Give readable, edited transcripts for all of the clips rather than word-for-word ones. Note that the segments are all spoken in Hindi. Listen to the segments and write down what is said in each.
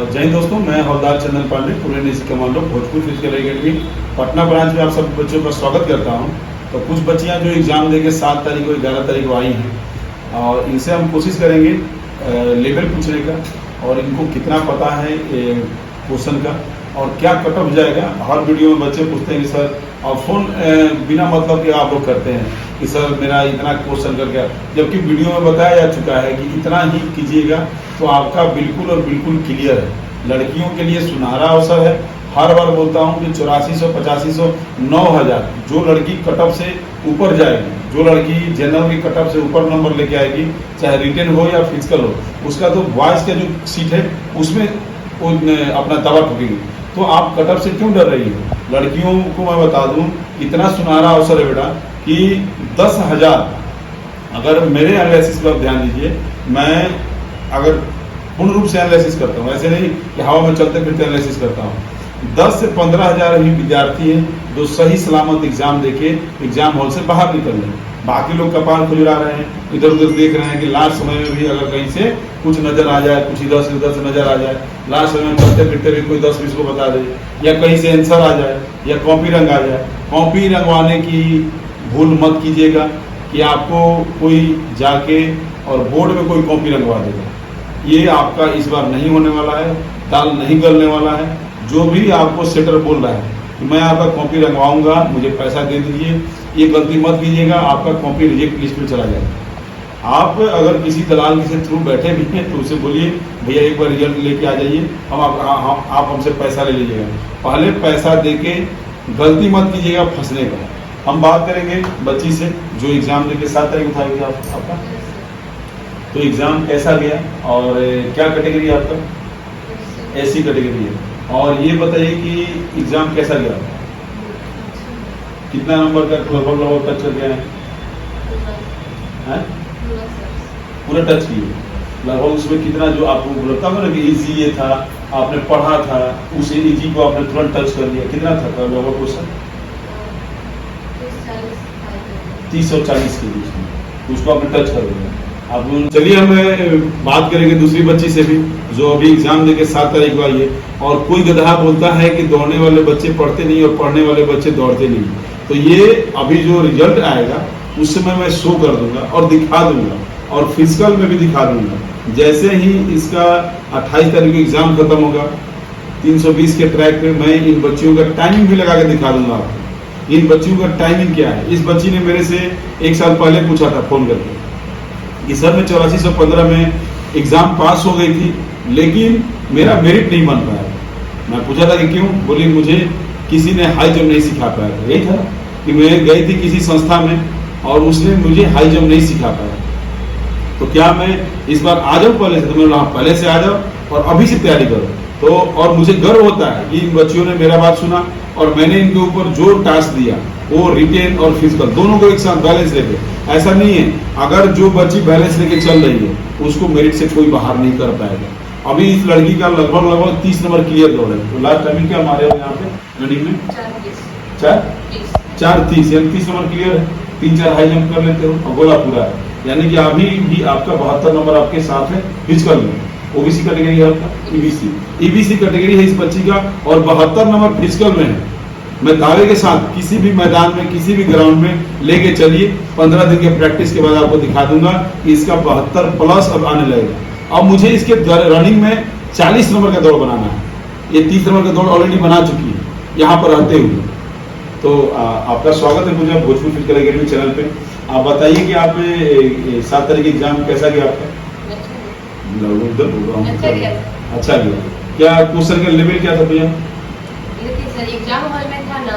जय हिंद दोस्तों, मैं हवलदार चंदन पांडे, पूरे नीसी commando Bhojpur physical academy Patna branch में आप सब बच्चों का स्वागत करता हूं। तो कुछ बच्चियां जो एग्ज़ाम देके 7 तारीख को 11 तारीख को आई हैं और इनसे हम कोशिश करेंगे लेवल पूछने का और इनको कितना पता है क्वेश्चन का और क्या कट ऑफ जाएगा। हर वीडियो में बच्चे पूछते हैं कि सर, और फ़ोन बिना मतलब के आप लोग करते हैं कि सर मेरा इतना क्वेश्चन करके, जबकि वीडियो में बताया जा चुका है कि इतना ही कीजिएगा तो आपका बिल्कुल और बिल्कुल क्लियर है। लड़कियों के लिए सुनहरा अवसर है। हर बार बोलता हूँ कि 8400, 8500, 9000 जो लड़की कट ऑफ से ऊपर जाएगी, जो लड़की जनरल की कट ऑफ से ऊपर नंबर लेके आएगी, चाहे रिटेन हो या फिजिकल हो, उसका तो वॉइस का जो सीट है उसमें अपना दवा ठोकेगी। तो आप कट ऑफ से क्यों डर रही हो? लड़कियों को मैं बता दूं, इतना सुनहरा अवसर है बेटा कि 10,000, अगर मेरे एनालिसिस पर ध्यान दीजिए, मैं अगर पूर्ण रूप से एनालिसिस करता हूँ, ऐसे नहीं कि हवा में चलते फिरते एनालिसिस करता हूँ। 10 से 15,000 ही विद्यार्थी हैं जो सही सलामत एग्जाम देके एग्जाम हॉल से बाहर निकल रहे हैं। बाकी लोग कपाल खुजरा रहे हैं, इधर उधर देख रहे हैं कि लास्ट समय में भी अगर कहीं से कुछ नजर आ जाए, कुछ इधर से उधर से नजर आ जाए, लास्ट समय में चलते फिरते भी कोई 10-20 को बता दे, या कहीं से आंसर आ जाए या कॉपी रंग आ जाए। कॉपी रंगवाने की भूल मत कीजिएगा कि आपको कोई जाके और बोर्ड में कोई कॉपी रंगवा देगा। ये आपका इस बार नहीं होने वाला है, दाल नहीं गलने वाला है। जो भी आपको सेटर बोल रहा है कि मैं आपका कॉपी रंगवाऊंगा, मुझे पैसा दे दीजिए, ये गलती मत कीजिएगा, आपका कॉपी रिजेक्ट लिस्ट में चला जाएगा। आप अगर किसी दलाल के थ्रू बैठे भी हैं तो उसे बोलिए भैया एक बार रिजल्ट लेके आ जाइए, आप हमसे पैसा ले लीजिएगा। पहले पैसा देके गलती मत कीजिएगा फंसने का। हम बात करेंगे बच्ची से जो एग्जाम देके 7 तारीख को उठाएगी आपका। तो एग्जाम कैसा गया और क्या कैटेगरी है आपका? एसी कैटेगरी है। और ये बताइए कि एग्जाम कैसा गया, कितना नंबर का लगभग टच कर गया है? पूरा टच किए लगभग। उसमें कितना जो आपको लगता है ना कि इजी ये था, आपने पढ़ा था, उस इजी को आपने तुरंत टच कर लिया, कितना था लगभग क्वेश्चन? 30 और 40 के बीच में उसको आपने टच कर लिया। अब चलिए हम बात करेंगे दूसरी बच्ची से भी जो अभी एग्जाम देके 7 तारीख को आई है। और कोई गधा बोलता है कि दौड़ने वाले बच्चे पढ़ते नहीं और पढ़ने वाले बच्चे दौड़ते नहीं। तो ये अभी जो रिजल्ट आएगा उस समय मैं शो कर दूंगा और दिखा दूंगा और फिजिकल में भी दिखा दूंगा। जैसे ही इसका 28 तारीख को एग्जाम खत्म होगा 320 के ट्रैक पे मैं इन बच्चियों का टाइमिंग भी लगा के दिखा दूंगा आपको। इन बच्चियों का टाइमिंग क्या है? इस बच्ची ने मेरे से 1 साल पहले पूछा था फोन करके कि सर मैं 8415 में एग्जाम पास हो गई थी लेकिन मेरा मेरिट नहीं बन पाया। मैं पूछा था कि क्यों? बोली मुझे किसी ने हाई जंप नहीं सिखा पाया था। यही था कि मैं गई थी किसी संस्था में और उसने मुझे हाई जंप नहीं सिखा पाया। तो क्या मैं इस बार आ जाऊँ पहले से? तो मैं बोला पहले से आ जाओ और अभी से तैयारी करो। तो और मुझे गर्व होता है कि इन बच्चियों ने मेरा बात सुना और मैंने इनके ऊपर जो टास्क दिया वो रिटेन और फिजिकल दोनों को एक साथ बैलेंस लेके। ऐसा नहीं है अगर जो बच्ची बैलेंस लेके चल रही है उसको मेरिट से कोई बाहर नहीं कर पाएगा। अभी इस लड़की का लगभग 30 नंबर क्लियर दौड़ है। तो लास्ट टाइम क्या मारे हो यहाँ पे रनिंग में? 4:30 यानी 30 नंबर क्लियर है। 3-4 हाई जंप कर लेते हो और गोला पूरा है। यानी कि अभी भी आपका 72 नंबर आपके साथ है फिजिकल में। ओबीसी कैटेगरी है आपका, ईबीसी कैटेगरी है इस बच्ची का और 72 नंबर फिजिकल में है। मैं दावे के साथ किसी भी मैदान में किसी भी ग्राउंड में लेके चलिए, 15 दिन के प्रैक्टिस के बाद आपको दिखा दूंगा कि इसका 72 प्लस अब आने लगेगा। अब मुझे इसके रनिंग में 40 नंबर का दौड़ बनाना है। ये 30 नंबर का दौड़ ऑलरेडी बना चुकी है यहाँ पर रहते हुए। तो आपका स्वागत है मुझे भोजपुर फिजिकल एकेडमी चैनल पे। आप बताइए कि आप 7 तारीख एग्जाम कैसा गया आपका? अच्छा गया। क्या क्वेश्चन का लेवल क्या था भैया? एग्जाम हॉल में था ना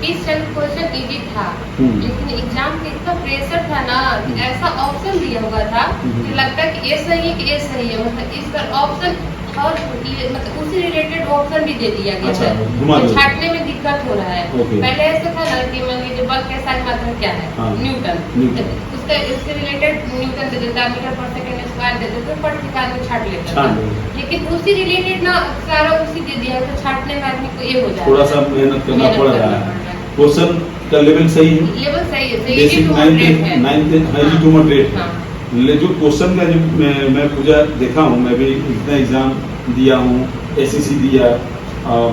30 क्वेश्चन इजी था, लेकिन एग्जाम के इतना प्रेशर था ना, ऐसा ऑप्शन दिया हुआ था कि लगता है कि ये सही है कि ये सही है। मतलब इस पर ऑप्शन और मतलब उसी रिलेटेड ऑप्शन भी दे दिया गया है। तो छाटने में दिक्कत हो रहा है। पहले ऐसा था ना कि मान लीजिए बल के साथ मात्रा क्या है? न्यूटन। उससे रिलेटेड न्यूटन दे देता, मीटर पर सेकंड स्क्वायर दे देता, पट्टिका में छाट लेता था। लेकिन उसी रिलेटेड ना सारा उसी दे दिया तो छाटने में आदमी को ये हो जाता है, थोड़ा सा मेहनत करना पड़ रहा है। क्वेश्चन का लेवल सही है, लेवल सही है, बेसिक 9th टू मॉडरेट है। जो क्वेश्चन का जो मैं पूजा देखा हूँ, मैं भी इतना एग्जाम दिया हूँ, एसएससी दिया,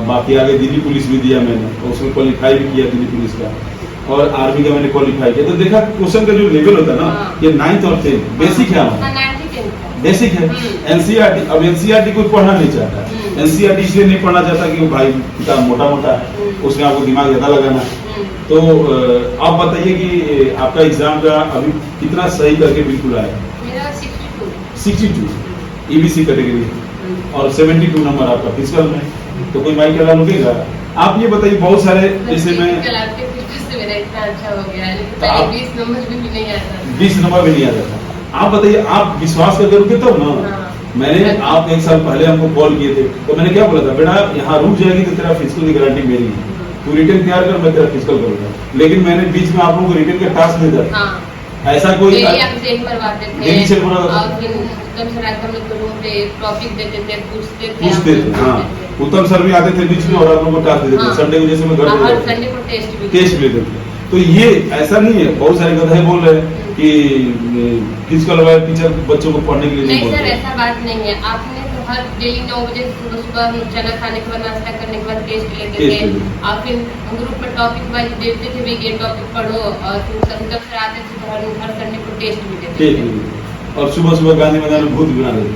बाकी आगे दिल्ली पुलिस भी दिया मैंने, उसमें क्वालिफाई भी किया दिल्ली पुलिस का, और आर्मी का मैंने क्वालिफाई किया। तो देखा क्वेश्चन का जो लेवल होता है ना, ये 9th और 10th बेसिक है हमारा, बेसिक है। एनसीईआरटी, अब एनसीईआरटी कोई पढ़ना नहीं चाहता, एनसीईआरटी इसलिए नहीं पढ़ना चाहता कि वो भाई किताब मोटा मोटा है, उसमें आपको दिमाग ज्यादा लगाना है। तो आप बताइए कि आपका एग्जाम का अभी कितना सही करके बिल्कुल आया? मेरा 62 ईबीसी कैटेगरी और 72 नंबर आपका फिजिकल में। तो कोई माइक अलाउ रुकेगा? आप ये बताइए, बहुत सारे जैसे मैं मेरा इतना अच्छा हो गया है, लेकिन आप 20 नंबर भी नहीं आता, 20 नंबर भी नहीं आता था। आप बताइए, आप विश्वास करके रुके तब ना। हाँ। मैंने आप 1 साल पहले हमको कॉल किए थे, तो मैंने क्या बोला था, बेटा यहाँ रुक जाएगी तो तेरा फिजिकल की गारंटी मेरी है, तू रिटर्न तैयार कर, मैं तेरा फिजिकल करूंगा। लेकिन मैंने बीच में आप लोगों को रिटर्न का टास्क दे दिया। हाँ। ऐसा कोई डेली आप सेंड करवाते थे, डेली सेंड करवाते थे। और फिर उत्तम सर आकर हम लोग को रूम पे टॉपिक देते थे, पूछते पूछते थे। हाँ, उत्तम सर भी आते थे बीच में और आप लोगों को टास्क देते थे। हाँ। संडे को जैसे मैं घर हर पे संडे को टेस्ट टेस्ट भी देते थे। तो ये ऐसा नहीं है, बहुत सारे गधे बोल रहे हैं कि फिजिकल वाले टीचर बच्चों को पढ़ने के लिए नहीं बोलते सर, हैं। ऐसा बात नहीं है। आपने तो हर डेली 9 बजे सुबह सुबह हम चना खाने के बाद, नाश्ता करने के बाद टेस्ट लेते टेस्ट थे, लेते। और फिर ग्रुप में टॉपिक वाइज देते थे भी ये टॉपिक पढ़ो, और फिर कभी कभी सर आते थे तो हर संडे को टेस्ट भी देते टेस्ट थे। भी। और सुबह सुबह गांधी मैदान में भूत भी बना देते।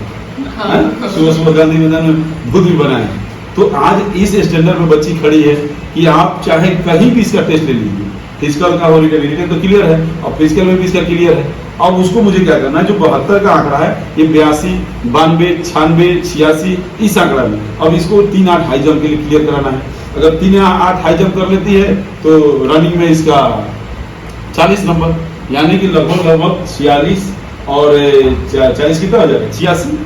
हाँ। सुबह सुबह गांधी मैदान में भूत भी बनाए। तो आज इस स्टैंडर्ड में बच्ची खड़ी है कि आप चाहे कहीं भी इसका टेस्ट ले लीजिए, फिजिकल का हो, रिटर्न तो क्लियर है, और फिजिकल में भी इसका क्लियर है। अब उसको मुझे क्या करना है, जो 72 का आंकड़ा है, ये 82, 92, 96, 86 इस आंकड़ा में, अब इसको 3-8 हाई जंप के लिए क्लियर कराना है। अगर 3-8 हाई जंप कर लेती है तो रनिंग में इसका 40 नंबर, यानी कि लगभग 46 और 40 कितना हो जाएगा, 86।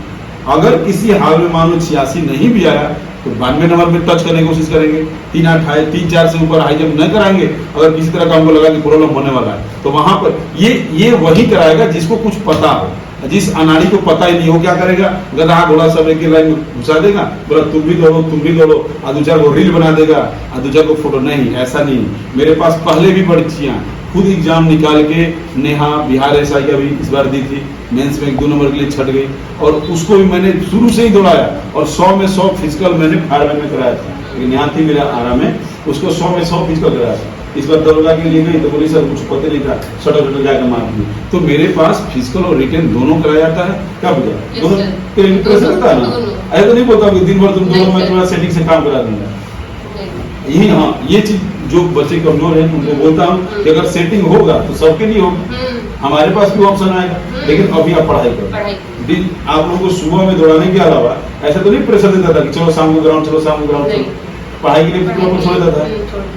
अगर किसी हाल में मान लो 86 नहीं भी आया तो 92 नंबर में टच करने की कोशिश करेंगे। 3-4 से ऊपर हाई जंप नहीं कराएंगे। अगर किसी तरह का हमको लगा कि प्रॉब्लम होने वाला है, तो वहां पर ये वही कराएगा जिसको कुछ पता हो। जिस अनाड़ी को पता ही नहीं हो, क्या करेगा, गधा घोड़ा सब एक लाइन में घुसा देगा, बोला तुम भी दौड़ो, तुम भी दौड़ो, और 2-4 को रील बना देगा, और 2-4 को फोटो। नहीं, ऐसा नहीं। मेरे पास पहले भी बच्चियां खुद एग्जाम निकाल के, नेहा बिहार एसआई का भी इस बार दी थी, मेंस में 1-2 नंबर के लिए छट गई, और उसको भी मैंने शुरू से ही दौड़ाया, और 100 में 100 फिजिकल मैंने फायरमैन में कराया था। लेकिन यहाँ थी मेरा आराम में, उसको 100 में 100 फिजिकल कराया था। इस बार दौड़ा के लिए गई तो बोली सर कुछ पता नहीं था, शटर जाकर मार दी। तो मेरे पास फिजिकल और रिटर्न दोनों कराया जाता है। क्या बुझा, दोनों प्रेशर रहता है ना। ऐसा तो नहीं बोलता कि दिन भर तुम दोनों में थोड़ा सेटिंग से काम करा दूंगा। यही, हाँ, ये चीज जो बच्चे कमजोर हैं उनको बोलता हूँ कि अगर सेटिंग होगा तो सबके लिए होगा, हमारे पास भी ऑप्शन आएगा। लेकिन अभी आप पढ़ाई करो। दिन आप लोगों को सुबह में दौड़ाने के अलावा ऐसा तो नहीं प्रेशर देता था कि चलो शाम को ग्राउंड, चलो शाम को ग्राउंड, पढ़ाई के लिए को छोड़ देता था।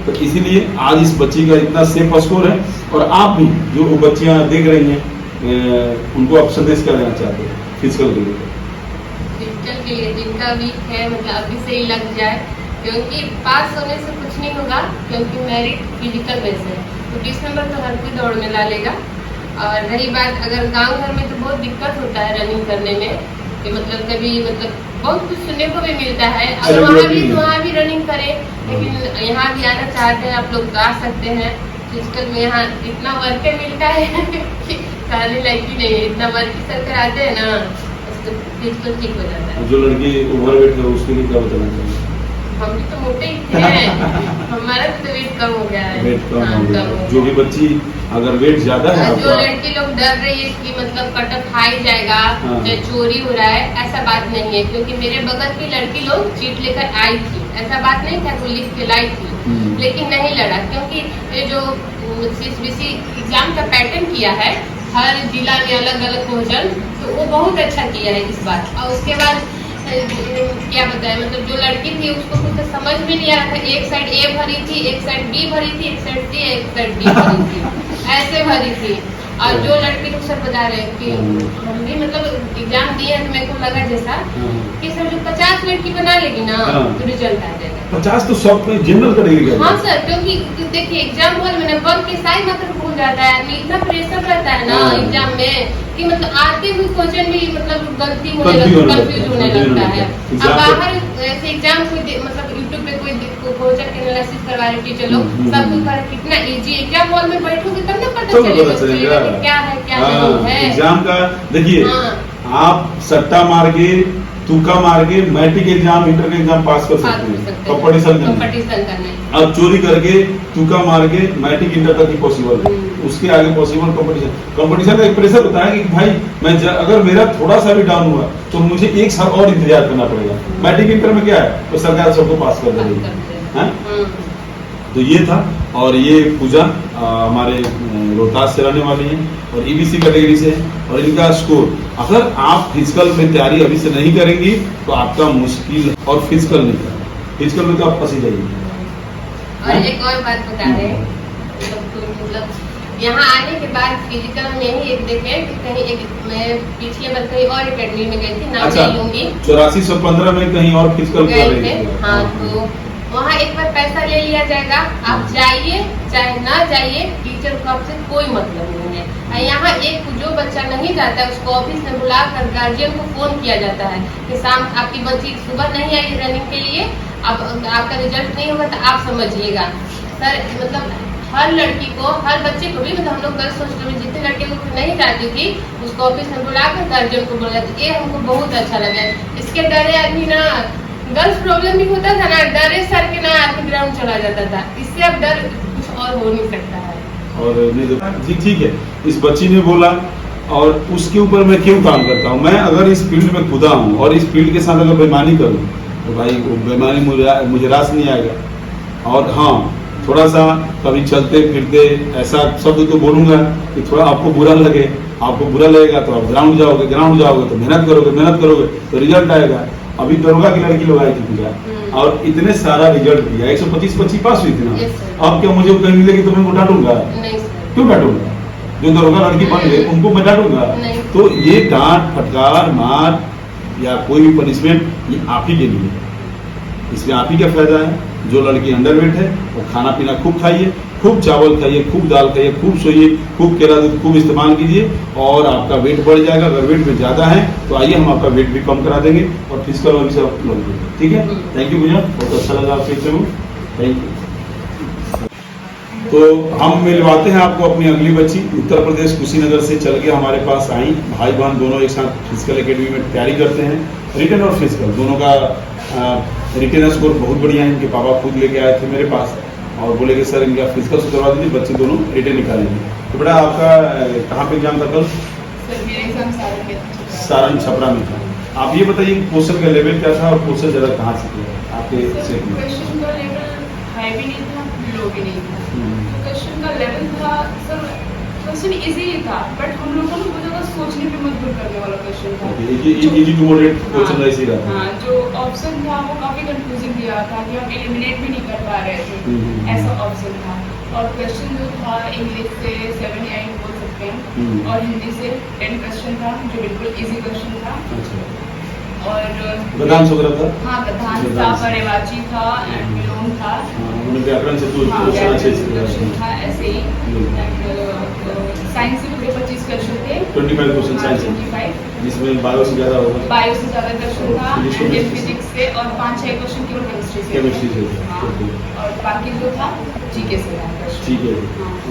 तो इसीलिए आज इस बच्ची का इतना सेफ स्कोर है। और आप भी जो बच्चियां देख रही हैं उनको आप संदेश क्या देना चाहते हैं फिजिकल के लिए? फिजिकल के लिए जिनका वीक है, मतलब अभी से ही लग जाए, क्योंकि पास होने से कुछ नहीं होगा, क्योंकि मेरिट फिजिकल में से तो 20 नंबर तो हर कोई दौड़ में ला लेगा। और रही बात, अगर गांव घर में तो बहुत दिक्कत होता है रनिंग करने में, कि मतलब कभी बहुत कुछ सुनने को भी मिलता है। अगर वहाँ भी रनिंग करें, लेकिन यहाँ भी आना चाहते हैं आप लोग तो आ सकते हैं। फिजिकल में यहाँ इतना वर्क मिलता है कि सारी लाइफ ही नहीं है, इतना वर्क सर कराते हैं ना, उसको फिजिकल ठीक हो जाता है। जो लड़की ओवरवेट है उसके लिए क्या बताना चाहिए? हम भी तो मोटे ही थे, हमारा तो वेट कम हो गया है। वेट कम हो गया। जो भी बच्ची अगर वेट ज्यादा है, जो लड़की लोग डर रही है कि मतलब कटअप हाई जाएगा, या चोरी हो रहा है, ऐसा बात नहीं है। क्योंकि मेरे बगल की लड़की लोग चीट लेकर आई थी, ऐसा बात नहीं था, वो लिख के लाई थी, लेकिन नहीं लड़ा। क्योंकि ये जो CSBC एग्जाम का पैटर्न किया है, हर जिला में अलग अलग क्वेश्चन, तो वो बहुत अच्छा किया है इस बार। और उसके बाद क्या बताया, मतलब जो लड़की थी उसको कुछ समझ में नहीं आ रहा था। एक साइड A भरी थी, एक साइड B भरी थी, एक साइड C, एक साइड D भरी थी, ऐसे भरी थी। और जो लड़की को सर बता रहे कि हम भी मतलब एग्जाम दिए तो मेरे को लगा जैसा कि सर जो 50 लड़की बना लेगी ना तो रिजल्ट आ जाएगा। 50 तो सब में जनरल कैटेगरी का। हाँ सर, क्योंकि देखिए एग्जाम हॉल में वर्क के साइज मतलब भूल जाता है, इतना प्रेशर रहता है ना एग्जाम में कि मतलब आते हुए क्वेश्चन भी मतलब गलती होने लगता है, कंफ्यूज होने लगता है। अब बाहर ऐसे एग्जाम कोई मतलब यूट्यूब पे कोई क्वेश्चन के एनालिसिस करवा रहे टीचर लोग, सब कुछ कर कितना इजी। एग्जाम हॉल में बैठोगे तब ना पता चलेगा क्या है क्या नहीं है। एग्जाम का देखिए, आप सट्टा मार के तुक्का मार के मैट्रिक एग्जाम, इंटर के एग्जाम पास कर सकते हैं, कंपटीशन करने। अब चोरी करके तुक्का मार के मैट्रिक इंटर तक ही पॉसिबल है, उसके आगे पॉसिबल कंपटीशन का एक प्रेशर होता है कि भाई अगर मेरा थोड़ा सा भी डाउन हुआ तो मुझे एक साल और इंतजार करना पड़ेगा। मैट्रिक इंटर में क्या है, तो सरकार सबको पास कर देगी। तो ये था, और ये पूजा हमारे रोहतास से रहने वाली है और ईबीसी कैटेगरी से है, और इनका स्कोर, अगर आप फिजिकल में तैयारी अभी से नहीं करेंगी तो आपका मुश्किल, और फिजिकल नहीं करना, फिजिकल में तो आप फंसी जाएगी। और एक और बात बता रहे हैं, मतलब यहाँ आने के बाद फिजिकल हम यही एक देखे कि कहीं एक, मैं पिछले बार कहीं और एकेडमी में गई थी, नाम नहीं लूंगी, 8415 में कहीं और फिजिकल कर रही थी। हाँ, तो वहाँ एक बार पैसा ले लिया जाएगा, आप जाइए चाहे ना जाइए, टीचर को आपसे कोई मतलब नहीं है। यहाँ एक जो बच्चा नहीं जाता है उसको ऑफिस में बुलाकर गार्जियन को फोन किया जाता है कि शाम आपकी बच्ची सुबह नहीं आई रनिंग के लिए, अब आपका रिजल्ट नहीं होगा तो आप समझिएगा। सर मतलब हर लड़की को, हर बच्चे को भी, मतलब हम लोग गर्ल्स हॉस्टल में जितने लड़के को नहीं जाती थी उसको ऑफिस में बुलाकर गार्जियन को बोला, ये हमको बहुत अच्छा लगा। इसके डरे आदमी ना गर्ल्स प्रॉब्लम भी होता था ना, डरे सर के ना आदमी ग्राउंड चला जाता था, इससे अब डर कुछ और हो नहीं सकता है। और जी ठीक है, इस बच्ची ने बोला, और उसके ऊपर मैं क्यों काम करता हूँ, मैं अगर इस फील्ड में खुदा हूँ और इस फील्ड के साथ अगर बेईमानी करूँ तो भाई वो बेईमानी मुझे रास नहीं आएगा। और हाँ, थोड़ा सा कभी चलते फिरते ऐसा शब्द तो बोलूँगा कि थोड़ा आपको बुरा लगे, आपको बुरा लगेगा तो आप ग्राउंड जाओगे तो मेहनत करोगे तो रिजल्ट आएगा। अभी दरोगा की लड़की लोग आई थी पूजा, और इतने सारा रिजल्ट दिया, 125 पास हुई थी ना। अब क्या मुझे कहीं मिलेगी तो मैं डांटूंगा? क्यों डांटूंगा? जो दरोगा लड़की बन गए उनको मैं डांटूंगा? तो ये डांट, फटकार, मार या कोई भी पनिशमेंट, ये आप ही के लिए, इसमें आप ही क्या फायदा है। जो लड़की अंडरवेट है वो खाना पीना खूब खाइए, खूब चावल खाइए, खूब दाल खाइए, खूब सोइए, खूब केला दूध खूब इस्तेमाल कीजिए, और आपका वेट बढ़ जाएगा। अगर वेट में ज़्यादा है तो आइए हम आपका वेट भी कम करा देंगे, और फिजिकल अभी से आप लोग देंगे। ठीक है, थैंक यू भैया, बहुत अच्छा लगा आपसे इंटरव्यू, थैंक यू। तो हम मिलवाते हैं आपको अपनी अगली बच्ची, उत्तर प्रदेश कुशीनगर से चल के हमारे पास आई, भाई बहन दोनों एक साथ फिजिकल एकेडमी में तैयारी करते हैं, रिटन और फिजिकल दोनों का। रिटन स्कोर बहुत बढ़िया है, इनके पापा खुद लेके आए थे मेरे पास और बोले कि सर इनका फिजिकल से करवा दीजिए, बच्चे दोनों रिटन निकालेंगे। तो बेटा आपका कहाँ पे एग्जाम था कल? सारण छपरा में था। आप ये बताइए क्वेश्चन का लेवल क्या था और क्वेश्चन ज़्यादा कहाँ से किया आपके सेट में? क्वेश्चन का लेवल हाई भी नहीं था, लो भी नहीं था। क्वेश्चन का लेवल था सर, क्वेश्चन इजी ही था, बट हम लोगों को बहुत ज़्यादा सोचने पे मजबूर करने वाला क्वेश्चन था। इजी टू मॉडरेट क्वेश्चन ऐसे ही रहा। हाँ, जो ऑप्शन था वो काफ़ी कंफ्यूजिंग दिया था कि हम एलिमिनेट भी नहीं कर पा रहे थे, ऐसा ऑप्शन था। और क्वेश्चन जो था इंग्लिश से 7 या 8 बोल सकते हैं, और हिंदी से 10 क्वेश्चन था जो बिल्कुल इजी क्वेश्चन था। और गद्यांश वगैरह था? हाँ, गद्यांश था, पर्यायवाची था, विलोम था, व्याकरण से तो क्वेश्चन था ऐसे ही। साइंस से पूरे 25 क्वेश्चन थे, 25 क्वेश्चन साइंस से, 25, जिसमें बायो से ज़्यादा होगा, बायो से ज़्यादा क्वेश्चन था, इंडियन फिजिक्स से, और 5-6 क्वेश्चन केवल केमिस्ट्री से। हाँ, और बाकी जो था जीके से था क्वेश्चन। ठीक है,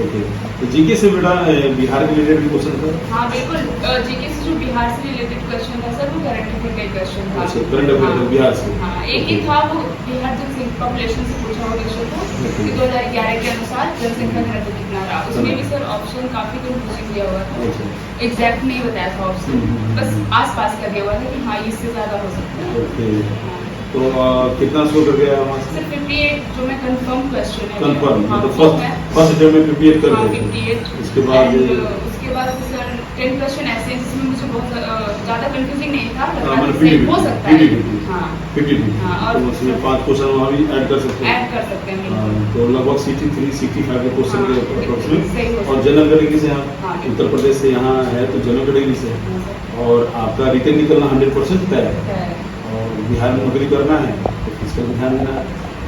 ओके। तो जीके से बेटा बिहार के रिलेटेड क्वेश्चन था? हाँ बिल्कुल, जीके से जो बिहार से रिलेटेड क्वेश्चन था सर, वो करंट अफेयर का क्वेश्चन था। अच्छा, करंट अफेयर बिहार से। हाँ, एक ही था, वो बिहार जनसंख्या पॉपुलेशन से पूछा हुआ क्वेश्चन था कि 2011 के अनुसार जनसंख्या घनत्व कितना रहा। उसमें भी सर ऑप्शन काफी कंफ्यूजिंग दिया हुआ था, एग्जैक्ट नहीं बताया था ऑप्शन, बस आस पास का दिया हुआ था कि हाँ इससे ज्यादा हो सकता है। तो कितना स्कोर कर गया वहाँ से? सर 58 जो मैं कंफर्म क्वेश्चन है, कंफर्म, हाँ, तो फर्स्ट अटेम्प्ट में 58 कर हाँ, गए। 58। उसके बाद सर 10 क्वेश्चन ऐसे हैं जिसमें मुझे बहुत ज़्यादा कंफ्यूजिंग नहीं था, हो सकता है। हाँ, 52, और तो उसमें 5 क्वेश्चन वहाँ भी ऐड कर सकते हैं। तो लगभग 63-65 के क्वेश्चन के अप्रोक्सीमेट। और जनरल कैटेगरी से यहाँ उत्तर प्रदेश से यहाँ है तो जनरल कैटेगरी से, और आपका रिटर्न निकलना 100% तय है, और बिहार में नौकरी करना है तो फिजिकल में ध्यान देना है।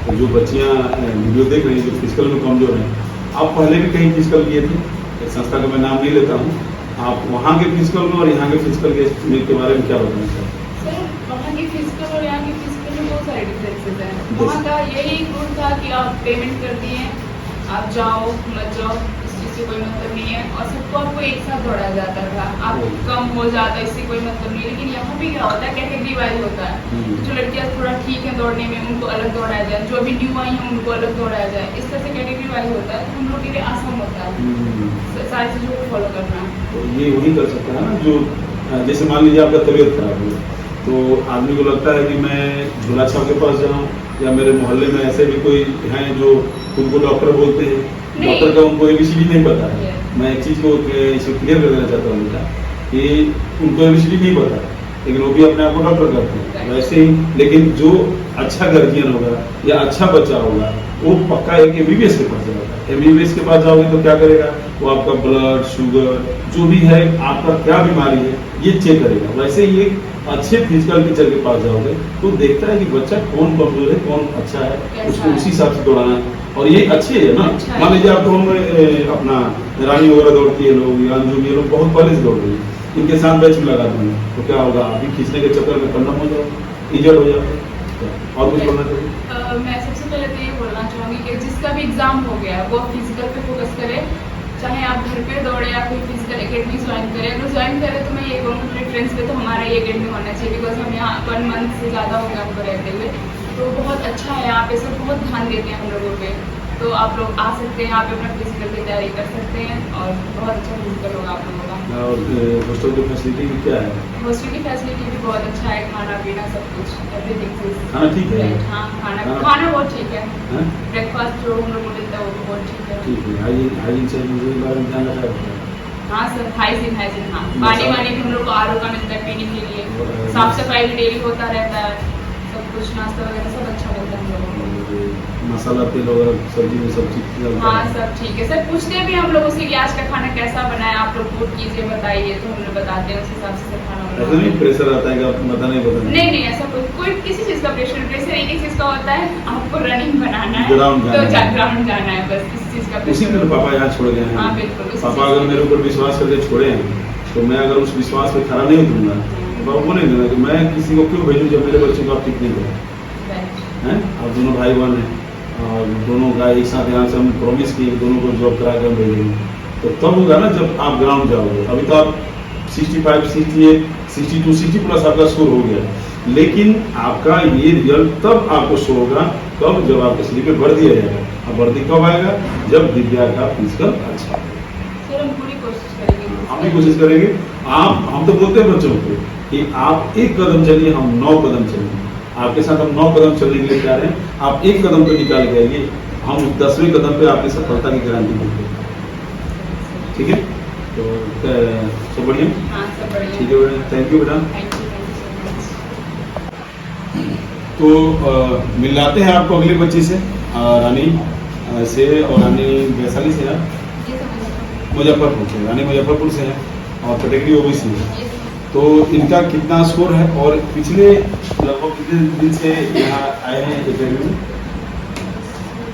तो जो बच्चियाँ वीडियो देख रही हैं जो फिजिकल में कमजोर हैं, आप पहले भी कहीं फिजिकल किए थे, एक संस्था का मैं नाम नहीं लेता हूँ, आप वहाँ के फिजिकल में और यहाँ के फिजिकल के बारे में क्या बताना चाहते हैं? सर वहाँ की फिजिकल और यहाँ की फिजिकल में बहुत सारे डिफरेंसेस हैं। वहाँ का यही गुण था कि आप पेमेंट कर दिए, आप जाओ मत जाओ, इस चीज़ इससे कोई मतलब नहीं है, और सबको आपको एक साथ दौड़ाया जाता था, आप कम हो जाता इससे कोई मतलब नहीं है। लेकिन यहाँ पे क्या होता है, कैटेगरी वाइज होता है। जो लड़कियाँ थोड़ा ठीक है दौड़ने में, उनको अलग दौड़ाया जाए, जो अभी न्यू आई हैं उनको अलग दौड़ाया जाए, इस तरह से कैटेगरी वाइज होता है। हम लोग के लिए आसान होता है सारी चीज़ों को फॉलो करना। तो ये वही कर सकता है ना, जो जैसे मान लीजिए आपका तबीयत खराब हुई, तो आदमी को लगता है कि मैं झूला छाप के पास जाऊँ, या मेरे मोहल्ले में ऐसे भी कोई हैं जो खुद को डॉक्टर बोलते हैं, डॉक्टर का उनको ABCD नहीं पता है। मैं एक चीज़ को इसे क्लियर कर देना चाहता हूँ बेटा, कि उनको ABCD नहीं पता है, लेकिन वो भी अपने आप को डॉक्टर करते हैं। वैसे ही लेकिन जो अच्छा गार्जियन होगा या अच्छा बच्चा होगा, वो पक्का एक MBBS के पास जाएगा। MBBS के पास जाओगे तो क्या करेगा, वो आपका ब्लड शुगर जो भी है, आपका क्या बीमारी है, ये चेक करेगा। वैसे ही एक अच्छे फिजिकल टीचर के पास जाओगे तो देखता है कि बच्चा कौन कमजोर है, कौन अच्छा है, उसको उसी हिसाब से दौड़ाना है। और ये अच्छी है ना, मान लीजिए आप दोनों में अपना रानी वगैरह दौड़ती है लोग, या अंजू ये लोग बहुत पहले से दौड़ रही है, इनके साथ बैच में लगा दूंगा तो क्या होगा, अभी खींचने के चक्कर में कंडम हो जाओ, इंजर्ड हो जाओ। और कुछ बोलना चाहिए? मैं सबसे पहले तो ये बोलना चाहूँगी कि जिसका भी एग्जाम हो गया वो फिजिकल पे फोकस करे, चाहे आप घर पे दौड़े या कोई फिजिकल एकेडमी ज्वाइन करें। अगर ज्वाइन करें तो मैं ये कहूँगी अपने फ्रेंड्स पे तो हमारा ये एकेडमी होना चाहिए, बिकॉज हम यहाँ 1 मंथ से ज़्यादा हो गया हमको रहते हुए, तो बहुत अच्छा है। यहाँ पे सब बहुत ध्यान देते हैं हम लोगों पे, तो आप लोग आ सकते हैं यहाँ पे अपना फिजिकल की तैयारी कर सकते हैं, और बहुत अच्छा फिजिकल होगा आप लोगों का। और हॉस्टल की फैसिलिटी क्या है? हॉस्टल की फैसिलिटी भी बहुत अच्छा है, खाना पीना सब कुछ, एवरीथिंग। खाना ठीक है? हाँ, खाना बहुत ठीक है। ब्रेकफास्ट जो हम लोग को मिलता है वो भी बहुत ठीक है। ठीक है। हाइजीन से मुझे इस बारे में ध्यान रखा है? हाँ सर, हाइजीन हाँ। पानी वानी भी हम लोग को RO का मिलता है पीने के लिए, साफ सफाई भी डेली होता रहता है, सब कुछ नाश्ता वगैरह सब अच्छा मिलता है हम लोगों को। मसाला तेल वगैरह सब्जी में सब चीज चलता हाँ है? सब ठीक है सर। पूछते भी हम लोगों से कि आज का खाना कैसा बना है, आप लोग वोट कीजिए, बताइए, तो हम लोग बताते हैं, उस हिसाब से खाना ऐसा नहीं प्रेशर आता है कि आप पता नहीं नहीं ऐसा कोई किसी चीज़ का प्रेशर एक ही चीज़ का होता है, आपको रनिंग बनाना है, ग्राउंड जाना है, बस किसी चीज़ का उसी में पापा यहाँ छोड़ गए हैं। हाँ बिल्कुल। पापा अगर मेरे ऊपर विश्वास करके छोड़े हैं, तो मैं अगर उस विश्वास पे खड़ा नहीं उतरूंगा तो पापा बोलेंगे ना कि मैं किसी को क्यों भेजूं जब मेरे बच्चे को आप ठीक नहीं करें हैं। आप दोनों भाई बहन हैं, और दोनों का एक साथ यहाँ से हम प्रॉमिस किए दोनों को जॉब करा कर भेजेंगे, तो तब होगा ना जब आप ग्राउंड जाओगे। अभी तो आप 65, 68, 62, 60 प्लस आपका स्कोर हो गया, लेकिन आपका ये रिजल्ट तब आपको शो होगा कब, जब आपके स्लीप पे भर दिया जाएगा। अब भर्ती कब आएगा, जब दिव्या का फिजिकल अच्छा। सर हम पूरी कोशिश करेंगे। हम भी कोशिश करेंगे। हम तो बोलते हैं बच्चों को कि आप 1 कदम चलिए, हम 9 कदम चलेंगे। आपके साथ हम 9 कदम चलने के लिए तैयार हैं। आप 1 कदम तो निकाल के आइए, हम 10वें कदम पे आपकी सफलता की गारंटी देंगे। ठीक है, तो सब बढ़िया? हाँ सब बढ़िया। ठीक है बेटा, थैंक यू बेटा। Thank you so much. तो मिलाते हैं आपको अगली बच्ची से, रानी से, और रानी वैशाली से है, मुजफ्फरपुर से। रानी मुजफ्फरपुर से है और कैटेगरी OBC है। तो इनका कितना स्कोर है, और पिछले लगभग कितने दिन से यहाँ आए हैं एकेडमी में?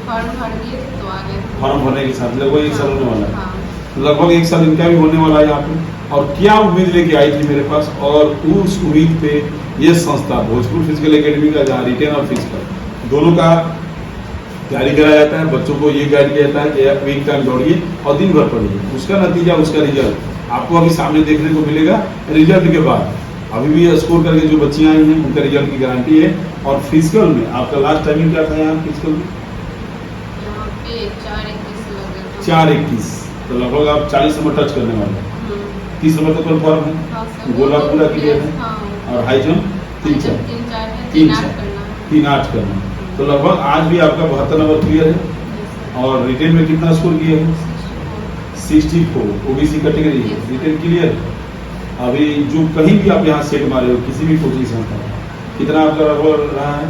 फॉर्म भर दिए तो आ गए। फॉर्म भरने के साथ लगभग 1 साल होने वाला है। हाँ। लगभग 1 साल इनका भी होने वाला है यहाँ पे। और क्या उम्मीद लेके आई थी मेरे पास, और उस उम्मीद पे ये संस्था भोजपुर फिजिकल एकेडमी का, जहाँ रिटेन और फिजिकल दोनों का तैयारी कराया जाता है, बच्चों को ये गाइड किया जाता है कि आप वीक टाइम दौड़िए और दिन भर पढ़िए। उसका नतीजा, उसका रिजल्ट आपको अभी सामने देखने को मिलेगा। रिजल्ट के बाद अभी भी स्कोर करके जो बच्चियां आई हैं उनका रिजल्ट की गारंटी है। और फिजिकल में आपका लास्ट टाइमिंग क्या था यहाँ फिजिकल में? यहाँ पे 4:21 लगे थे। 4:21, तो लगभग आप 40 नंबर टच करने वाले हैं। 30 नंबर तक कन्फर्म है, हाँ, सर, गोला वो पूरा क्लियर है। हाँ। और हाई जंप 3-4, 3-8 करना। 3-8 करना। तो लगभग आज भी आपका 72 नंबर क्लियर है। और रिटेन में कितना स्कोर किया है? 64, OBC कैटेगरी है, रिटेन क्लियर। अभी जो कहीं भी आप यहाँ सेट मारे हो किसी भी पोजीशन पर, कितना आपका लगभग रहा है?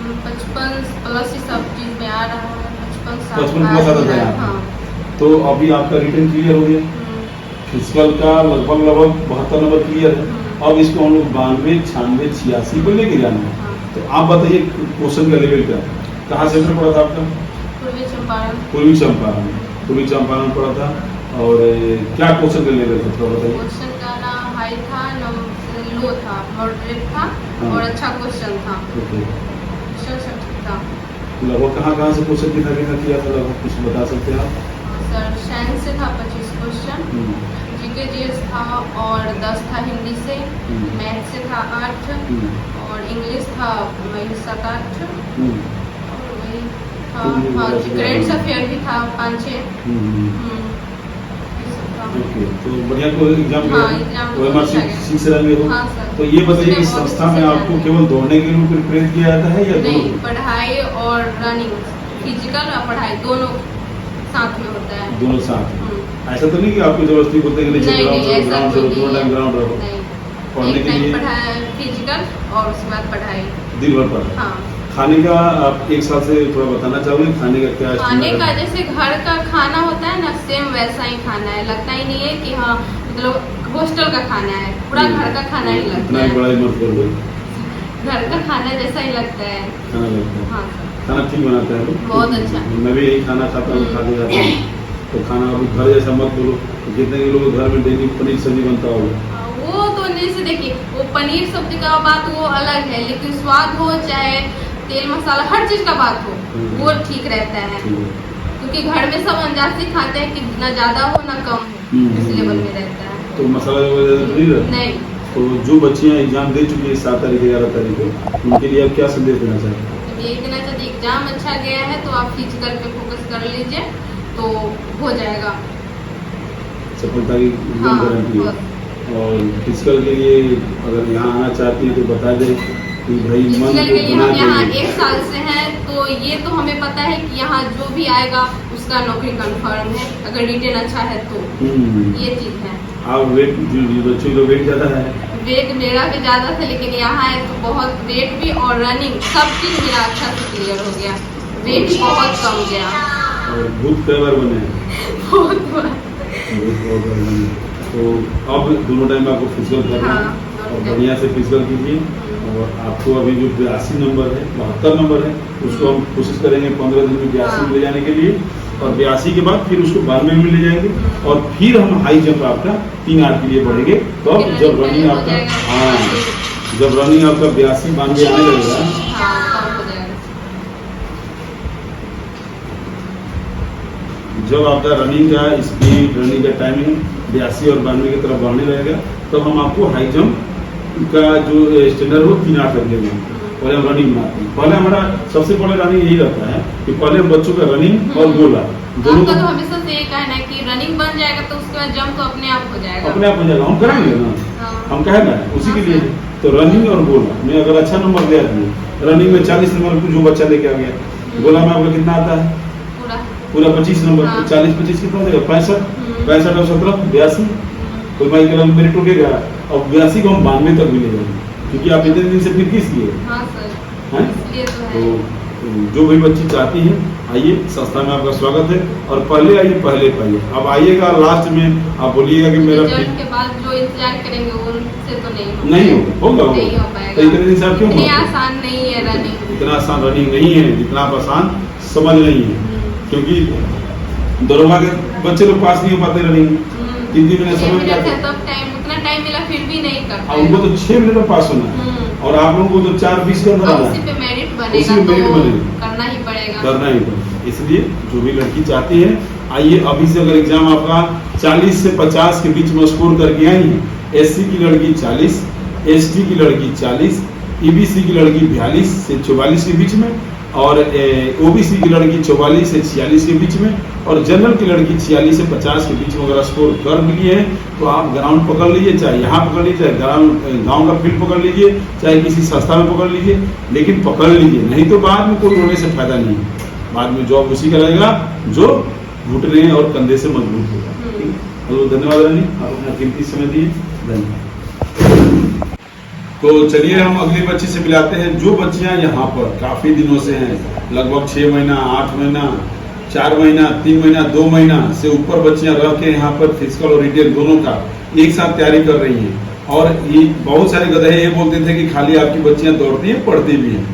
55 प्लस ही सब चीज में आ रहा है। 55 प्लस आता था यहाँ। तो अभी आपका रिटेन क्लियर हो गया। फिजिकल का लगभग 72 नंबर क्लियर है। अब इसको हम लोग 92, 96, 86 को लेके जाना है। तो आप बताइए क्वेश्चन का लेवल क्या है? कहाँ सेंटर पड़ा था आपका? पूर्वी चंपारण। पूर्वी चंपारण, पूर्वी चंपारण पड़ा था। और क्या क्वेश्चन का लेवल था थोड़ा बताइए। क्वेश्चन का ना हाई था, लो था, मॉडरेट था, हाँ। और अच्छा क्वेश्चन था। ओके, क्वेश्चन सब ठीक था। लगभग कहाँ से क्वेश्चन कितना किया था लगभग कुछ बता सकते हैं आप? सर साइंस से था 25 क्वेश्चन, जीके जीएस था और 10 था हिंदी से, मैथ से था 8 और इंग्लिश था वही 7-8 और वही हाँ करेंट अफेयर भी था 5-6। ओके, तो बढ़िया को एग्जाम हाँ, एग्जाम वो अच्छा गया। सीख से रहे हो। हाँ सर। तो ये बताइए कि उसमें बहुत संस्था में अच्छे से आपको जाना है। केवल दौड़ने के लिए प्रेरित किया जाता है या नहीं, दोनों? पढ़ाई और रनिंग, फिजिकल और पढ़ाई दोनों साथ में होता है। दोनों साथ में। ऐसा तो नहीं कि आपको जबरदस्ती बोलते हैं कि नहीं नहीं, ऐसा ग्राउंड कोई करो, दोनों टाइम नहीं ग्राउंड है। रहो। नहीं, पढ़ने एक के टाइम लिए पढ़ाई फिजिकल और उसके बाद पढ़ाई। दिन भर पढ़ा। हाँ, खाने का आप एक साल से थोड़ा बताना चाहोगे, खाने का क्या खाने standard का है? जैसे घर का खाना होता है ना, सेम वैसा ही खाना है। लगता ही नहीं है कि हाँ मतलब हॉस्टल का खाना है, पूरा घर का खाना ही लगता इतना ही है। बड़ा ही मत कर दो, घर का खाना जैसा ही लगता है। खाना लगता है। हाँ सर। खाना ठीक बनाता है लोग? बहुत अच्छा। मैं भी यही खाना खाता हूँ, खा के जाता हूँ। तो खाना अभी घर जैसा मत बोलो। कितने के लोग घर में डेली पनीर सब्जी बनता होगा। वो तो जैसे देखिए, वो पनीर सब्जी का बात वो अलग है, लेकिन स्वाद हो चाहे तेल मसाला हर चीज का बात हो, वो ठीक रहता है। ठीक है। क्योंकि घर में सब अंदाज से खाते हैं कि ना ज्यादा हो ना कम हो, इस लेवल में रहता है। तो मसाला वगैरह नहीं रहता? नहीं, तो जो बच्चियां एग्जाम दे चुकी है 7 तारीख 11 तारीख को, उनके लिए आप क्या संदेश देना चाहते हैं? ये देना चाहती एग्जाम अच्छा गया है तो आप फिजिकल पे फोकस कर लीजिए तो हो जाएगा। सफलता की एकदम हाँ, गारंटी है। बस। और फिजिकल के लिए अगर यहाँ आना चाहती है तो बता दें कि भाई मन फिजिकल को के लिए बना हम यहाँ देंगे। 1 साल से हैं, तो ये तो हमें पता है कि यहाँ जो भी आएगा उसका नौकरी कंफर्म है, अगर रिटेन अच्छा है तो। ये चीज है। आप वेट बच्चों का वेट ज़्यादा है? वेट मेरा भी ज्यादा था, लेकिन यहाँ है तो बहुत वेट भी और रनिंग सब चीज मेरा अच्छा से क्लियर हो गया। वेट बहुत कम गया। और भूत कई बार बने हैं? बहुत बार। बहुत बार बने। तो अब दोनों टाइम आपको फिजिकल करना है हाँ, और बढ़िया से फिजिकल कीजिए। और आपको अभी जो 82 नंबर है, 72 नंबर है, उसको हम कोशिश करेंगे 15 दिन में 82 में ले जाने के लिए। और 82 के बाद फिर उसको 92 में ले जाएंगे और फिर हम हाई जंप आपका 3-8 के लिए बढ़ेंगे। तो अब जब रनिंग आपका जब रनिंग आपका 82-92 आने लगेगा, हाँ, तब हो जाएगा। जब आपका रनिंग का स्पीड, रनिंग का टाइमिंग 82 और 92 की तरफ बढ़ने लगेगा, तो हम आपको हाई जंप का जो स्टैंडर्ड हो 3-8 रख लेंगे। पहले हम रनिंग बनाते हैं। पहले हमारा सबसे पहले रनिंग यही रहता है कि पहले हम बच्चों का रनिंग और गोला दोनों आपका तो को हमेशा से ये कहना है कि रनिंग बन जाएगा तो उसके बाद जंप तो अपने आप हो जाएगा। अपने आप हो जाएगा। हम कराएंगे ना, हाँ। हम कहे ना उसी के लिए। तो रनिंग और गोला में अगर अच्छा नंबर दे दिए, रनिंग में 40 नंबर जो बच्चा लेके आ गया, गोला में आपका कितना आता है? पूरा 25 नंबर। हाँ। 40-25 कितना हो जाएगा? 65। 65 और 17 82। तो भाई कल मेरिट उठेगा और 82 को हम 92 तक भी ले जाएंगे, क्योंकि आप इतने दिन से फिर किस किए हाँ सर, हैं? इसलिए तो तो है। जो भी बच्ची चाहती हैं आइए, संस्था में आपका स्वागत है। और पहले आइए, पहले पाइए। अब आइएगा लास्ट में आप बोलिएगा कि मेरा रिजल्ट के बाद जो इंतजार करेंगे उनसे तो नहीं नहीं होगा नहीं हो पाएगा। तो इतने दिन से आप क्यों इतनी भागते? आसान नहीं है रनिंग। इतना आसान रनिंग नहीं है जितना आप आसान समझ नहीं है, क्योंकि दरोगा के बच्चे लोग पास नहीं हो पाते रनिंग। 3 महीने समय में जाते हैं। तब टाइम उतना टाइम मिला फिर भी नहीं कर और उनको तो 6 मिनट में पास होना है और आप लोगों को तो 4:20 के अंदर आना उसी है। पे मेरिट उसी बनेगा में मेरिट तो बनेगा। करना ही पड़ेगा। करना ही पड़ेगा। इसलिए जो भी लड़की चाहती है आइए, अभी से अगर एग्जाम आपका 40 से 50 के बीच में स्कोर करके आई है, SC की लड़की 40, ST की लड़की 40, EBC की लड़की 42 से 44 के बीच में, और OBC की लड़की 44 से 46 के बीच में, और जनरल की लड़की 46 से 50 के बीच में अगर स्कोर कर लिए हैं तो आप ग्राउंड पकड़ लीजिए, चाहे यहाँ पकड़ लीजिए, चाहे गांव का फील्ड पकड़ लीजिए, चाहे किसी संस्था में पकड़ लीजिए, लेकिन पकड़ लीजिए, नहीं तो बाद में कोई रोने से फायदा नहीं है। बाद में जॉब उसी का रहेगा जो घुटने और कंधे से मजबूत होगा। ठीक है, तो धन्यवाद रानी, आप अपना कीमती समय दिए, धन्यवाद। तो चलिए हम अगली बच्ची से मिलाते हैं, जो बच्चियां यहाँ पर काफी दिनों से हैं, लगभग 6 महीना, 8 महीना, 4 महीना, 3 महीना, 2 महीना से ऊपर बच्चियां रह के यहाँ पर फिजिकल और रिटेल दोनों का एक साथ तैयारी कर रही हैं। और ये बहुत सारे गधे ये बोलते थे कि खाली आपकी बच्चियां दौड़ती हैं, पढ़ती भी हैं,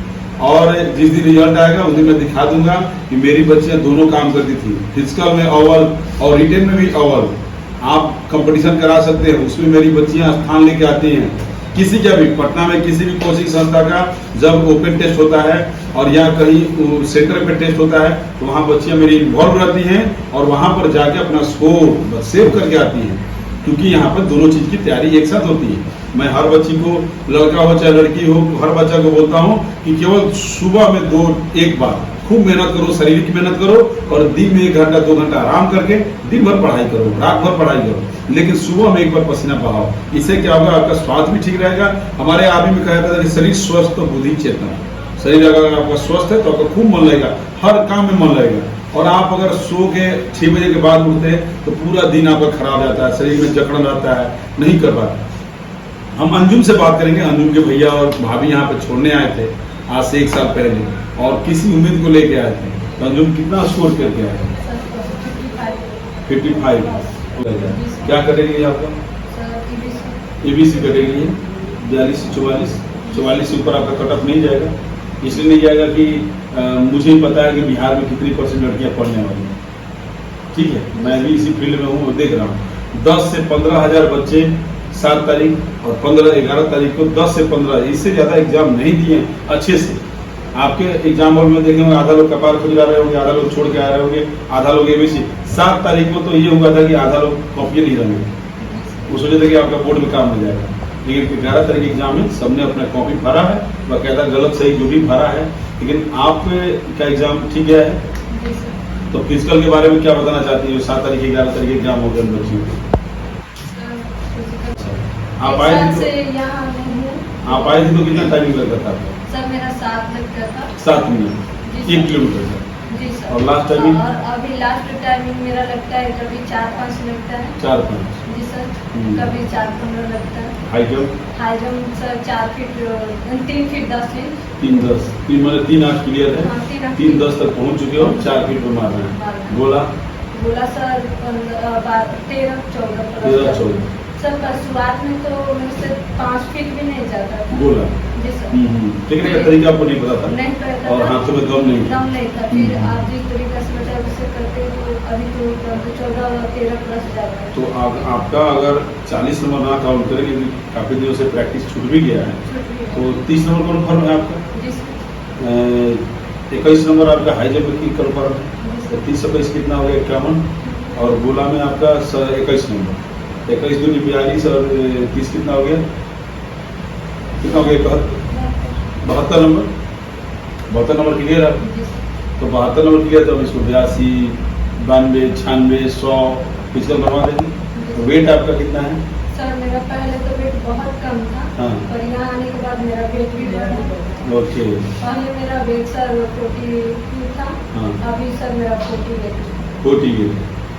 और जिस दिन रिजल्ट आएगा उस दिन मैं दिखा दूंगा कि मेरी बच्चियां दोनों काम करती थी, फिजिकल में अव्वल और रिटेल में भी अव्वल। आप कंपटीशन करा सकते हैं, उसमें मेरी बच्चियां स्थान लेके आती हैं। किसी का भी पटना में किसी भी कोचिंग संस्था का जब ओपन टेस्ट होता है और या कहीं सेंटर पे टेस्ट होता है तो वहाँ बच्चियाँ मेरी इन्वॉल्व रहती हैं और वहाँ पर जाके अपना स्कोर सेव करके आती हैं, क्योंकि यहाँ पर दोनों चीज़ की तैयारी एक साथ होती है। मैं हर बच्ची को, लड़का हो चाहे लड़की हो, हर बच्चा को बोलता हूँ कि केवल सुबह में एक बार खूब मेहनत करो, शारीरिक मेहनत करो और दिन में 1 घंटा 2 घंटा आराम करके दिन भर पढ़ाई करो, रात भर पढ़ाई करो, लेकिन सुबह में एक बार पसीना बहाओ। इससे क्या होगा, आपका स्वास्थ्य भी ठीक रहेगा। हमारे आदमी में कहा जाता है कि शरीर स्वस्थ तो बुद्धि चेतना। शरीर अगर आपका स्वस्थ है तो आपका खूब मन लगेगा, हर काम में मन लगेगा। और आप अगर सो के 6 बजे के बाद उठते हैं तो पूरा दिन आपका खराब जाता है, शरीर में जकड़न रहता है, नहीं कर पाते। हम अंजुम से बात करेंगे। अंजुम के भैया और भाभी यहाँ पे छोड़ने आए थे आज से 1 साल पहले और किसी उम्मीद को लेके आए थे। तो अंजुम कितना स्कोर करके आए थे? 55। क्या कटेगी आपका? एबीसी कटेगी 42 से 44। 44 से ऊपर आपका कटअप नहीं जाएगा। इसलिए नहीं जाएगा कि मुझे पता है कि बिहार में कितनी % लड़कियां पढ़ने वाली हैं। ठीक है, मैं भी इसी फील्ड में हूँ और देख रहा हूँ 10 से 15 हज़ार बच्चे 7 तारीख और 11 तारीख को 10 से 15, इससे ज़्यादा एग्जाम नहीं दिए अच्छे से। आपके एग्जाम हॉल में देखेंगे आधा लोग कपार खुजला रहे होंगे, आधा लोग छोड़ के आ रहे होंगे, आधा लोग एबीसी। 7 तारीख को तो ये हुआ था कि आधा लोग कॉपी नहीं रहेंगे, उस वजह से कि आपका बोर्ड में काम हो जाएगा। लेकिन 11 तारीख एग्जाम में सबने अपना कॉपी भरा है, बाकायदा गलत सही जो भी भरा है। लेकिन आपका एग्जाम ठीक है। तो फिजिकल के बारे में क्या बताना चाहती है? 7 तारीख 11 तारीख एग्जाम हो गए बच्चियों को। आप आए थे तो कितना टाइमिंग लगता था? सर मेरा 7 लगता था। 7 मिनट 1 किलोमीटर का। जी सर। और लास्ट टाइमिंग? और अभी लास्ट टाइमिंग मेरा लगता है कभी 4-5 लगता है। 4-5। जी सर। कभी 4-15 लगता है। High jump? High jump sir 3 feet 10 inch. 3-10 3 मतलब 3 8 क्लियर है। हाँ, 3-10 तक पहुंच चुके हो, 4 फीट पर मार रहे हैं। गोला सर 13-14 सर। शुरुआत में तो मुझसे 5 फीट भी नहीं जाता था गोला। जी सर। लेकिन का तरीका आपको नहीं पता था? नहीं पता और था। हाथों में दम नहीं था। फिर आप जिस तरीके से बताया उससे करते तो अभी तो 14-13 प्लस जाता है। तो आपका अगर 40 नंबर ना काउंट करें, क्योंकि काफी दिनों से प्रैक्टिस छूट भी गया है, तो 30 नंबर कन्फर्म है आपका? जी सर। 21 नंबर आपका हाई जंप की कन्फर्म है। तो 30-21 कितना हो गया? 51। और गोला में आपका 21 नंबर। 21 दूनी 42 और 30 कितना हो गया? 72 नंबर। 72 नंबर क्लियर है। तो 72 नंबर क्लियर, तो हम इसको 82, 92, 96, 100 फिजिकल बनवा देंगे। तो वेट आपका कितना है? सर मेरा पहले तो वेट बहुत कम था। हाँ। और यहाँ आने के बाद मेरा वेट भी बढ़ा। ओके। पहले मेरा वेट सर 42 था। हाँ। अभी सर मेरा 48। 48।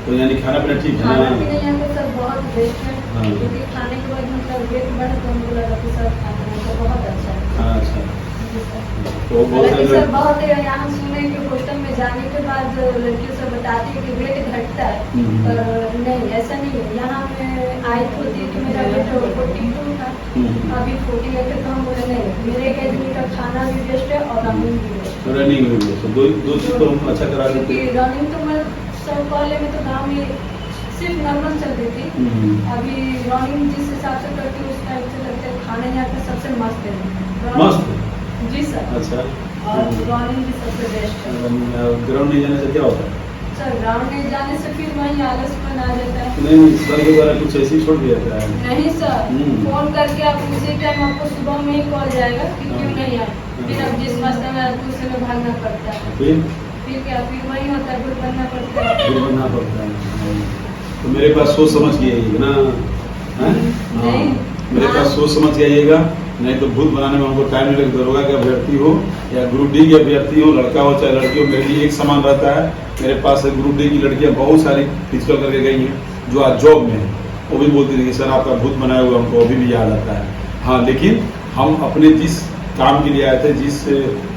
तो यानी खाना पीना ठीक है खाना ना? पीना यहाँ पे सर बहुत बेस्ट है। हाँ। क्योंकि खाने के बाद मतलब वेट बढ़ा तो हमको लगा कि सर खाना तो बहुत अच्छा है। हाँ, अच्छा। जी सर। तो बहुत हालांकि सारे सर बहुत यहाँ सुने कि हॉस्टल में जाने के बाद लड़कियों से बताती है कि वेट घटता है, पर नहीं, ऐसा नहीं है। यहाँ में आई होती कि मेरा वेट 42 था, अभी 48 कम बोले नहीं। मेरे एकेडमी का खाना भी बेस्ट है और रनिंग भी बेस्ट है। रनिंग भी बेस्ट है। दो चीज़ को हम अच्छा करा देते क्योंकि हैं। रनिंग तो मैं सर पहले में तो गाँव में सिर्फ नॉर्मल चलती थी। अभी रनिंग जिस हिसाब से करती हूँ उस टाइप से लगता है खाने यहाँ का सबसे मस्त है। मस्त? जी सर। अच्छा। और रनिंग भी सबसे बेस्ट है। ग्राउंड नहीं जाने से क्या होता है? सर ग्राउंड नहीं जाने से फिर वहीं आलसपन आ जाता है। नहीं, सर के द्वारा कुछ ऐसे ही छोड़ दिया जाता है। नहीं सर, फोन करके आप उसी टाइम आपको सुबह में ही कॉल जाएगा कि क्यों नहीं आए। फिर आप जिस रास्ते में आते उसी में भागना पड़ता है। फिर क्या, फिर वही होता है, फिर बनना पड़ता है। फिर बनना पड़ता है। तो मेरे पास सोच समझ के आइएगा ना? नहीं। मेरे पास सोच समझ के आइएगा, नहीं तो भूत बनाने में हमको टाइम नहीं लगेगा। दरोगा के अभ्यर्थी हो या ग्रुप डी के अभ्यर्थी हो, लड़का हो चाहे लड़की हो, मेरे लिए एक समान रहता है। मेरे पास ग्रुप डी की लड़कियां बहुत सारी फिजिकल करके गई हैं जो आज जॉब में है। वो भी बोलती थी कि सर आपका भूत बनाया हुआ हमको अभी भी याद आता है। हाँ, लेकिन हम अपने जिस काम के लिए आए थे, जिस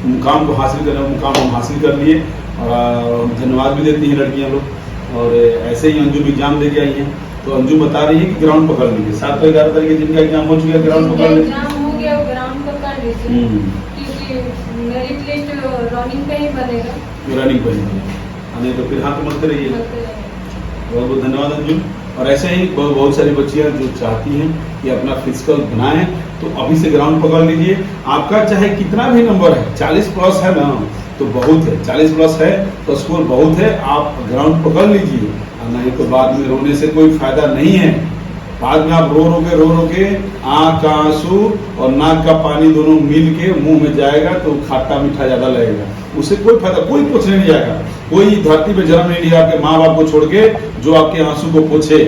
मुकाम को हासिल करना है, मुकाम हम हासिल कर लिए। और धन्यवाद भी देती हैं लड़कियाँ लोग। और ऐसे ही अंजुम एग्जाम दे के आई हैं, तो अंजुम बता रही है कि ग्राउंड पकड़ लीजिए। 7 से 11 तारीख जिनका एग्जाम हो चुका है, ग्राउंड पकड़ लीजिए। एग्जाम हो गया, ग्राउंड पकड़ लीजिए, क्योंकि मेरिट लिस्ट रनिंग पे ही बनेगा। रनिंग पर नहीं तो फिर हाथ मत रहिए। बहुत बहुत धन्यवाद अंजुम। और ऐसे ही बहुत सारी बच्चियां जो चाहती हैं कि अपना फिजिकल बनाएं, तो अभी से ग्राउंड पकड़ लीजिए। आपका चाहे कितना भी नंबर है, 40 प्लस है ना तो बहुत है, 40 प्लस है तो स्कोर बहुत है, आप ग्राउंड पकड़ लीजिए। नहीं तो बाद में रोने से कोई फायदा नहीं है। बाद में आप रो के आँख का आंसू और नाक का पानी दोनों मिल के मुंह में जाएगा तो खट्टा मीठा ज्यादा लगेगा, उससे कोई फायदा, कोई पूछने नहीं जाएगा। कोई धरती पे जन्म नहीं लिया आपके माँ बाप को छोड़ के जो आपके आंसू को पोछे,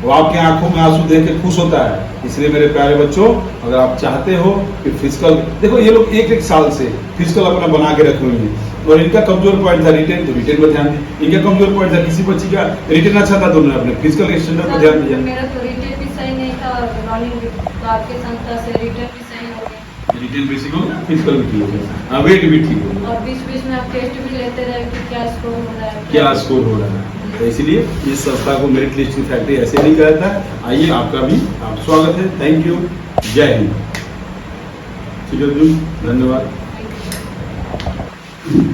वो आपके आंखों में आंसू देख के खुश होता है। इसलिए मेरे प्यारे बच्चों, अगर आप चाहते हो कि फिजिकल, देखो ये लोग एक साल से फिजिकल अपना बना के रखे हुए हैं, और इनका कमजोर पॉइंट था रिटेन, तो रिटेन पर ध्यान दी। इनका कमजोर पॉइंट था, किसी बच्ची का रिटेन अच्छा था, दोनों अपने फिजिकल स्टैंडर्ड पर ध्यान दिया। मेरा तो रिटेन भी सही नहीं था और रनिंग भी, तो आपके संस्था से रिटेन भी सही हो गया, रिटेन बेसिक हो गया, फिजिकल भी ठीक हो गया, वेट भी ठीक हो गया, और बीच में आप टेस्ट भी लेते रहे कि क्या स्कोर हो रहा है, क्या स्कोर हो रहा है। तो इसलिए इस संस्था को मेरिट लिस्ट फैक्ट्री ऐसे नहीं कहता है। आइए, आपका भी आप स्वागत है। थैंक यू, जय हिंद। ठीक है, धन्यवाद।